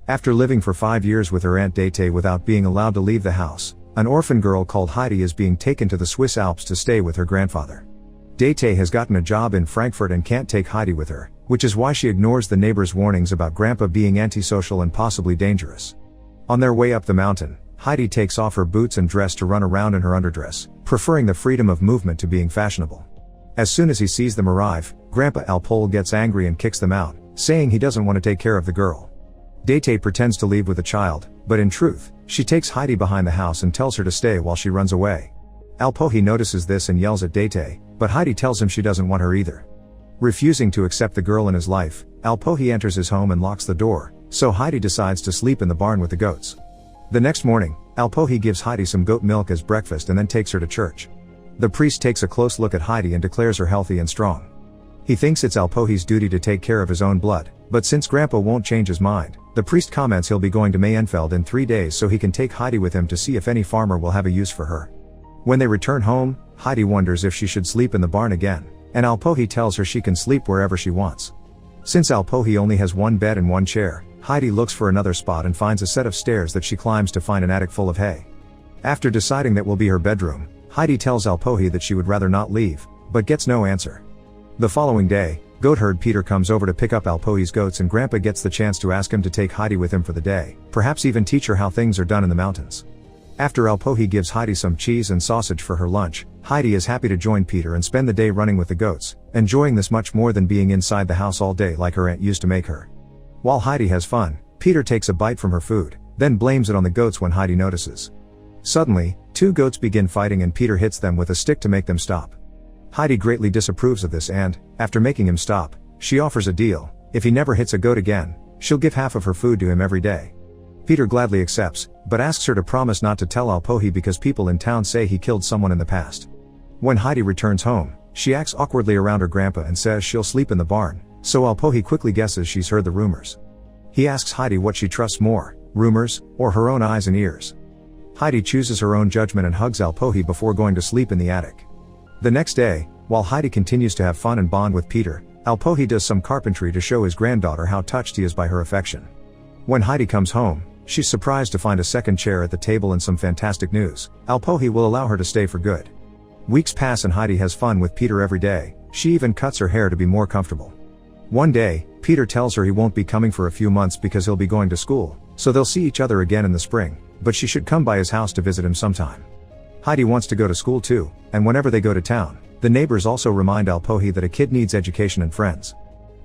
After living for 5 years with her Aunt Dete without being allowed to leave the house, an orphan girl called Heidi is being taken to the Swiss Alps to stay with her grandfather. Dete has gotten a job in Frankfurt and can't take Heidi with her, which is why she ignores the neighbors' warnings about Grandpa being antisocial and possibly dangerous. On their way up the mountain, Heidi takes off her boots and dress to run around in her underdress, preferring the freedom of movement to being fashionable. As soon as he sees them arrive, Grandpa Alpole gets angry and kicks them out, saying he doesn't want to take care of the girl. Dete pretends to leave with the child, but in truth, she takes Heidi behind the house and tells her to stay while she runs away. Alpohi notices this and yells at Dete, but Heidi tells him she doesn't want her either. Refusing to accept the girl in his life, Alpohi enters his home and locks the door, so Heidi decides to sleep in the barn with the goats. The next morning, Alpohi gives Heidi some goat milk as breakfast and then takes her to church. The priest takes a close look at Heidi and declares her healthy and strong. He thinks it's Alpohi's duty to take care of his own blood, but since Grandpa won't change his mind, the priest comments he'll be going to Mayenfeld in 3 days so he can take Heidi with him to see if any farmer will have a use for her. When they return home, Heidi wonders if she should sleep in the barn again, and Alpohi tells her she can sleep wherever she wants. Since Alpohi only has one bed and one chair, Heidi looks for another spot and finds a set of stairs that she climbs to find an attic full of hay. After deciding that will be her bedroom, Heidi tells Alpohi that she would rather not leave, but gets no answer. The following day, goatherd Peter comes over to pick up Alpohi's goats and Grandpa gets the chance to ask him to take Heidi with him for the day, perhaps even teach her how things are done in the mountains. After Alpohi gives Heidi some cheese and sausage for her lunch, Heidi is happy to join Peter and spend the day running with the goats, enjoying this much more than being inside the house all day like her aunt used to make her. While Heidi has fun, Peter takes a bite from her food, then blames it on the goats when Heidi notices. Suddenly, 2 goats begin fighting and Peter hits them with a stick to make them stop. Heidi greatly disapproves of this and, after making him stop, she offers a deal: if he never hits a goat again, she'll give half of her food to him every day. Peter gladly accepts, but asks her to promise not to tell Alpohi because people in town say he killed someone in the past. When Heidi returns home, she acts awkwardly around her grandpa and says she'll sleep in the barn, so Alpohi quickly guesses she's heard the rumors. He asks Heidi what she trusts more, rumors, or her own eyes and ears. Heidi chooses her own judgment and hugs Alpohi before going to sleep in the attic. The next day, while Heidi continues to have fun and bond with Peter, Alpohi does some carpentry to show his granddaughter how touched he is by her affection. When Heidi comes home, she's surprised to find a second chair at the table and some fantastic news: Alpohi will allow her to stay for good. Weeks pass and Heidi has fun with Peter every day, she even cuts her hair to be more comfortable. One day, Peter tells her he won't be coming for a few months because he'll be going to school, so they'll see each other again in the spring, but she should come by his house to visit him sometime. Heidi wants to go to school too, and whenever they go to town, the neighbors also remind Alpohi that a kid needs education and friends.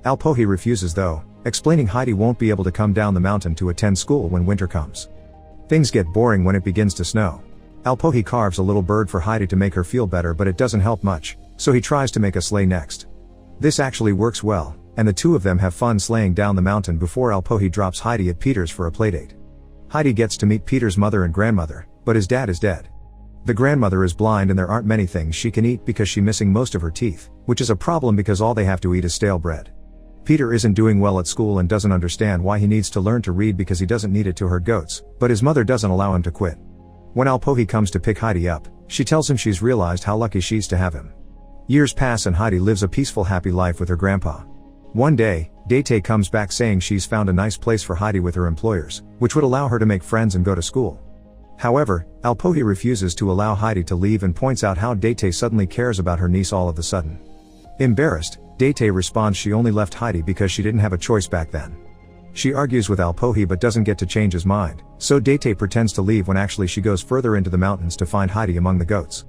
Alpohi refuses though, explaining Heidi won't be able to come down the mountain to attend school when winter comes. Things get boring when it begins to snow. Alpohi carves a little bird for Heidi to make her feel better, but it doesn't help much, so he tries to make a sleigh next. This actually works well, and the two of them have fun sleighing down the mountain before Alpohi drops Heidi at Peter's for a playdate. Heidi gets to meet Peter's mother and grandmother, but his dad is dead. The grandmother is blind and there aren't many things she can eat because she's missing most of her teeth, which is a problem because all they have to eat is stale bread. Peter isn't doing well at school and doesn't understand why he needs to learn to read because he doesn't need it to herd goats, but his mother doesn't allow him to quit. When Alpohi comes to pick Heidi up, she tells him she's realized how lucky she's to have him. Years pass and Heidi lives a peaceful happy life with her grandpa. One day, Dete comes back saying she's found a nice place for Heidi with her employers, which would allow her to make friends and go to school. However, Alpohi refuses to allow Heidi to leave and points out how Dete suddenly cares about her niece all of a sudden. Embarrassed, Dete responds she only left Heidi because she didn't have a choice back then. She argues with Alpohi but doesn't get to change his mind, so Dete pretends to leave when actually she goes further into the mountains to find Heidi among the goats.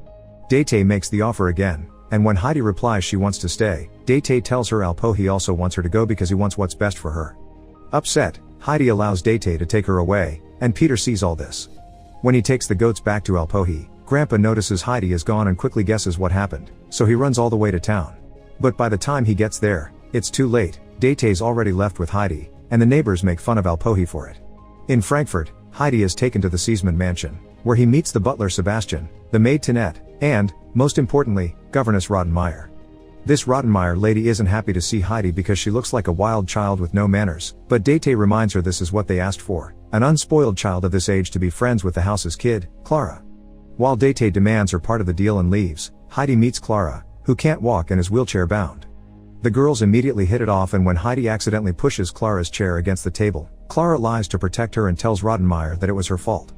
Dete makes the offer again, and when Heidi replies she wants to stay, Dete tells her Alpohi also wants her to go because he wants what's best for her. Upset, Heidi allows Dete to take her away, and Peter sees all this. When he takes the goats back to Alpohi, Grandpa notices Heidi is gone and quickly guesses what happened, so he runs all the way to town. But by the time he gets there, it's too late. Date's already left with Heidi, and the neighbors make fun of Alpohi for it. In Frankfurt, Heidi is taken to the Seesman mansion, where he meets the butler Sebastian, the maid Tinette, and, most importantly, Governess Rottenmeier. This Rottenmeier lady isn't happy to see Heidi because she looks like a wild child with no manners, but Dete reminds her this is what they asked for, an unspoiled child of this age to be friends with the house's kid, Clara. While Dete demands her part of the deal and leaves, Heidi meets Clara, who can't walk and is wheelchair bound. The girls immediately hit it off, and when Heidi accidentally pushes Clara's chair against the table, Clara lies to protect her and tells Rottenmeier that it was her fault.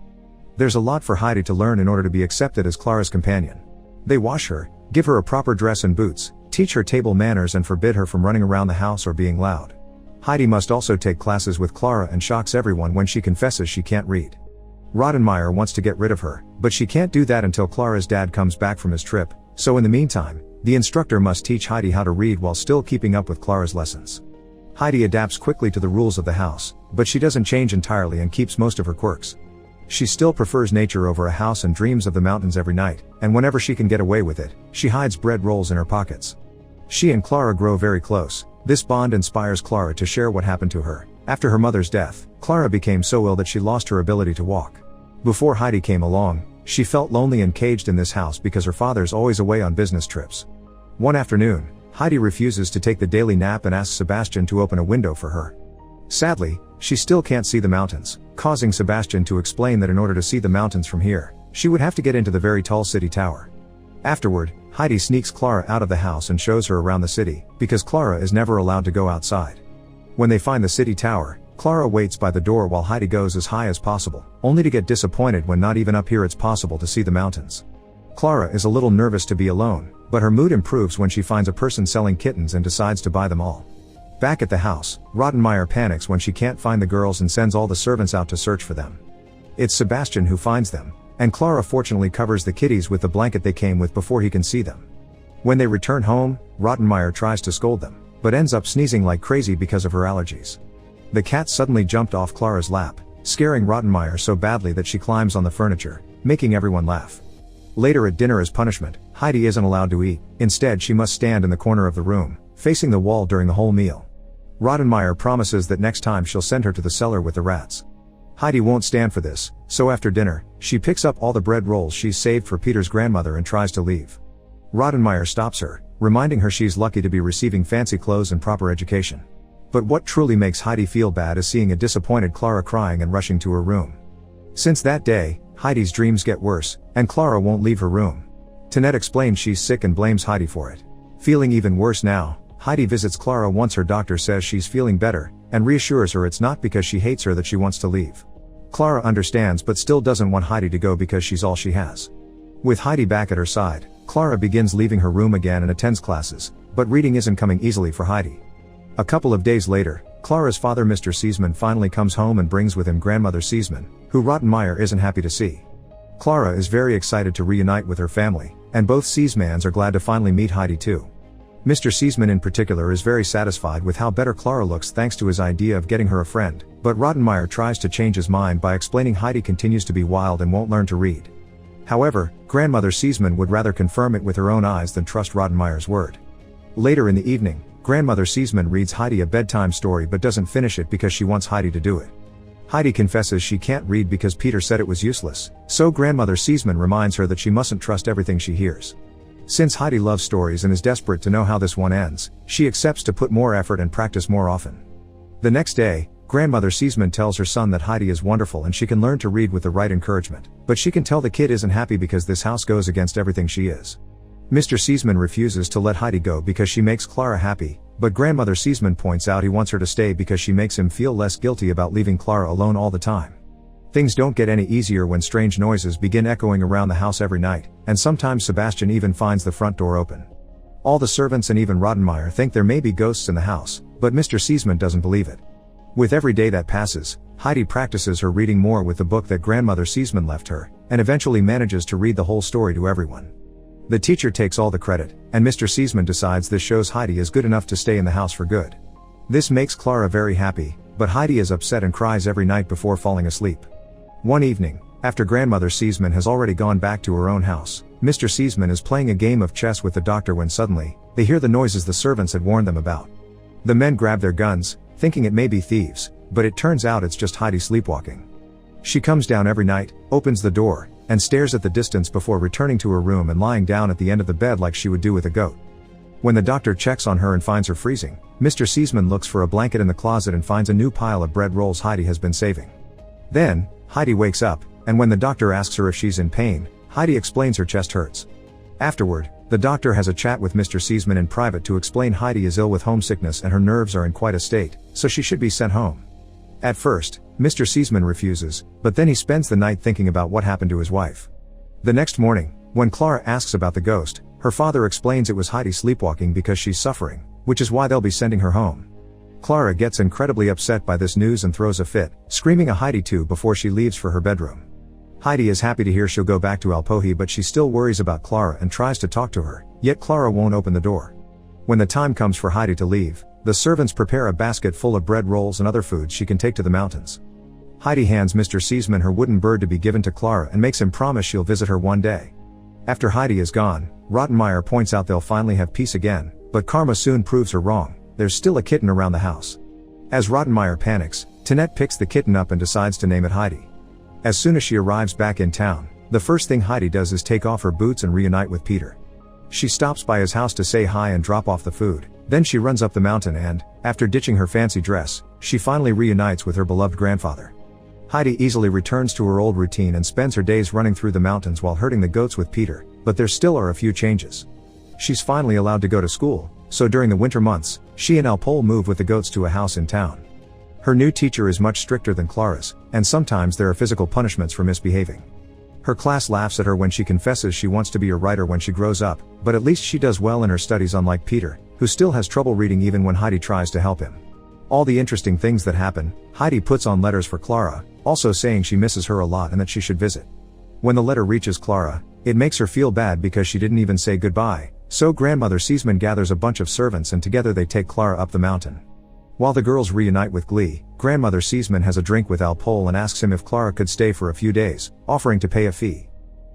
There's a lot for Heidi to learn in order to be accepted as Clara's companion. They wash her, give her a proper dress and boots, teach her table manners and forbid her from running around the house or being loud. Heidi must also take classes with Clara and shocks everyone when she confesses she can't read. Rottenmeier wants to get rid of her, but she can't do that until Clara's dad comes back from his trip, so in the meantime, the instructor must teach Heidi how to read while still keeping up with Clara's lessons. Heidi adapts quickly to the rules of the house, but she doesn't change entirely and keeps most of her quirks. She still prefers nature over a house and dreams of the mountains every night, and whenever she can get away with it, she hides bread rolls in her pockets. She and Clara grow very close. This bond inspires Clara to share what happened to her. After her mother's death, Clara became so ill that she lost her ability to walk. Before Heidi came along, she felt lonely and caged in this house because her father's always away on business trips. One afternoon, Heidi refuses to take the daily nap and asks Sebastian to open a window for her. Sadly, she still can't see the mountains, causing Sebastian to explain that in order to see the mountains from here, she would have to get into the very tall city tower. Afterward, Heidi sneaks Clara out of the house and shows her around the city, because Clara is never allowed to go outside. When they find the city tower, Clara waits by the door while Heidi goes as high as possible, only to get disappointed when not even up here it's possible to see the mountains. Clara is a little nervous to be alone, but her mood improves when she finds a person selling kittens and decides to buy them all. Back at the house, Rottenmeier panics when she can't find the girls and sends all the servants out to search for them. It's Sebastian who finds them, and Clara fortunately covers the kitties with the blanket they came with before he can see them. When they return home, Rottenmeier tries to scold them, but ends up sneezing like crazy because of her allergies. The cat suddenly jumped off Clara's lap, scaring Rottenmeier so badly that she climbs on the furniture, making everyone laugh. Later at dinner as punishment, Heidi isn't allowed to eat. Instead she must stand in the corner of the room, facing the wall during the whole meal. Rottenmeier promises that next time she'll send her to the cellar with the rats. Heidi won't stand for this, so after dinner, she picks up all the bread rolls she's saved for Peter's grandmother and tries to leave. Rottenmeier stops her, reminding her she's lucky to be receiving fancy clothes and proper education. But what truly makes Heidi feel bad is seeing a disappointed Clara crying and rushing to her room. Since that day, Heidi's dreams get worse, and Clara won't leave her room. Tinette explains she's sick and blames Heidi for it. Feeling even worse now, Heidi visits Clara once her doctor says she's feeling better, and reassures her it's not because she hates her that she wants to leave. Clara understands but still doesn't want Heidi to go because she's all she has. With Heidi back at her side, Clara begins leaving her room again and attends classes, but reading isn't coming easily for Heidi. A couple of days later, Clara's father Mr. Seesman finally comes home and brings with him grandmother Seesman, who Rottenmeier isn't happy to see. Clara is very excited to reunite with her family, and both Seesmans are glad to finally meet Heidi too. Mr. Seesman in particular is very satisfied with how better Clara looks thanks to his idea of getting her a friend, but Rottenmeier tries to change his mind by explaining Heidi continues to be wild and won't learn to read. However, grandmother Seesman would rather confirm it with her own eyes than trust Rottenmeier's word. Later in the evening, grandmother Seesman reads Heidi a bedtime story but doesn't finish it because she wants Heidi to do it. Heidi confesses she can't read because Peter said it was useless, so grandmother Seesman reminds her that she mustn't trust everything she hears. Since Heidi loves stories and is desperate to know how this one ends, she accepts to put more effort and practice more often. The next day, grandmother Seesman tells her son that Heidi is wonderful and she can learn to read with the right encouragement, but she can tell the kid isn't happy because this house goes against everything she is. Mr. Seesman refuses to let Heidi go because she makes Clara happy, but grandmother Seesman points out he wants her to stay because she makes him feel less guilty about leaving Clara alone all the time. Things don't get any easier when strange noises begin echoing around the house every night, and sometimes Sebastian even finds the front door open. All the servants and even Rottenmeier think there may be ghosts in the house, but Mr. Seesman doesn't believe it. With every day that passes, Heidi practices her reading more with the book that grandmother Seesman left her, and eventually manages to read the whole story to everyone. The teacher takes all the credit, and Mr. Seesman decides this shows Heidi is good enough to stay in the house for good. This makes Clara very happy, but Heidi is upset and cries every night before falling asleep. One evening, after grandmother Seesman has already gone back to her own house, Mr. Seesman is playing a game of chess with the doctor when suddenly, they hear the noises the servants had warned them about. The men grab their guns, thinking it may be thieves, but it turns out it's just Heidi sleepwalking. She comes down every night, opens the door, and stares at the distance before returning to her room and lying down at the end of the bed like she would do with a goat. When the doctor checks on her and finds her freezing, Mr. Seesman looks for a blanket in the closet and finds a new pile of bread rolls Heidi has been saving. Then, Heidi wakes up, and when the doctor asks her if she's in pain, Heidi explains her chest hurts. Afterward, the doctor has a chat with Mr. Seesman in private to explain Heidi is ill with homesickness and her nerves are in quite a state, so she should be sent home. At first, Mr. Seesman refuses, but then he spends the night thinking about what happened to his wife. The next morning, when Clara asks about the ghost, her father explains it was Heidi sleepwalking because she's suffering, which is why they'll be sending her home. Clara gets incredibly upset by this news and throws a fit, screaming a Heidi too before she leaves for her bedroom. Heidi is happy to hear she'll go back to Alpohi, but she still worries about Clara and tries to talk to her, yet Clara won't open the door. When the time comes for Heidi to leave, the servants prepare a basket full of bread rolls and other foods she can take to the mountains. Heidi hands Mr. Seesman her wooden bird to be given to Clara and makes him promise she'll visit her one day. After Heidi is gone, Rottenmeier points out they'll finally have peace again, but karma soon proves her wrong. There's still a kitten around the house. As Rottenmeier panics, Tinette picks the kitten up and decides to name it Heidi. As soon as she arrives back in town, the first thing Heidi does is take off her boots and reunite with Peter. She stops by his house to say hi and drop off the food, then she runs up the mountain and, after ditching her fancy dress, she finally reunites with her beloved grandfather. Heidi easily returns to her old routine and spends her days running through the mountains while herding the goats with Peter, but there still are a few changes. She's finally allowed to go to school, so during the winter months, she and Alpole move with the goats to a house in town. Her new teacher is much stricter than Clara's, and sometimes there are physical punishments for misbehaving. Her class laughs at her when she confesses she wants to be a writer when she grows up, but at least she does well in her studies, unlike Peter, who still has trouble reading even when Heidi tries to help him. All the interesting things that happen, Heidi puts on letters for Clara, also saying she misses her a lot and that she should visit. When the letter reaches Clara, it makes her feel bad because she didn't even say goodbye, so Grandmother Seesman gathers a bunch of servants and together they take Clara up the mountain. While the girls reunite with glee, Grandmother Seesman has a drink with Alpole and asks him if Clara could stay for a few days, offering to pay a fee.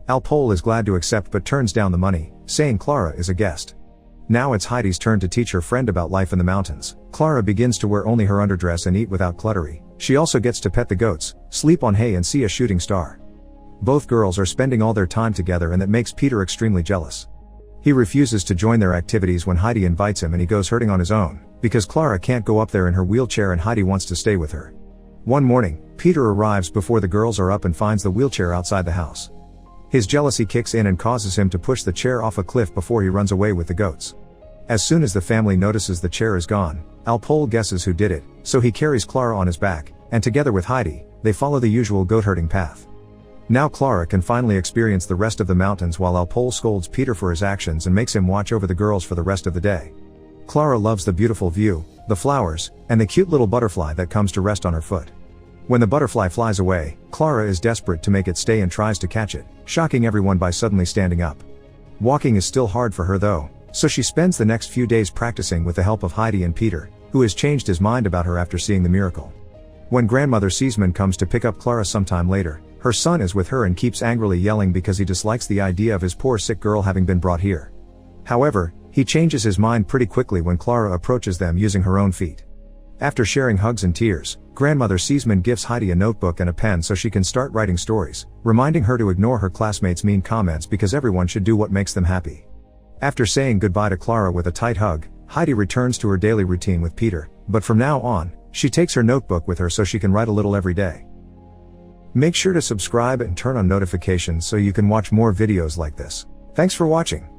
Alpole is glad to accept but turns down the money, saying Clara is a guest. Now it's Heidi's turn to teach her friend about life in the mountains. Clara begins to wear only her underdress and eat without cluttery. She also gets to pet the goats, sleep on hay and see a shooting star. Both girls are spending all their time together and that makes Peter extremely jealous. He refuses to join their activities when Heidi invites him and he goes herding on his own, because Clara can't go up there in her wheelchair and Heidi wants to stay with her. One morning, Peter arrives before the girls are up and finds the wheelchair outside the house. His jealousy kicks in and causes him to push the chair off a cliff before he runs away with the goats. As soon as the family notices the chair is gone, Alpole guesses who did it, so he carries Clara on his back, and together with Heidi, they follow the usual goat herding path. Now Clara can finally experience the rest of the mountains while Alpole scolds Peter for his actions and makes him watch over the girls for the rest of the day. Clara loves the beautiful view, the flowers, and the cute little butterfly that comes to rest on her foot. When the butterfly flies away, Clara is desperate to make it stay and tries to catch it, shocking everyone by suddenly standing up. Walking is still hard for her though, so she spends the next few days practicing with the help of Heidi and Peter, who has changed his mind about her after seeing the miracle. When Grandmother Seesman comes to pick up Clara sometime later, her son is with her and keeps angrily yelling because he dislikes the idea of his poor sick girl having been brought here. However, he changes his mind pretty quickly when Clara approaches them using her own feet. After sharing hugs and tears, Grandmother Seesman gives Heidi a notebook and a pen so she can start writing stories, reminding her to ignore her classmates' mean comments because everyone should do what makes them happy. After saying goodbye to Clara with a tight hug, Heidi returns to her daily routine with Peter, but from now on, she takes her notebook with her so she can write a little every day. Make sure to subscribe and turn on notifications so you can watch more videos like this. Thanks for watching.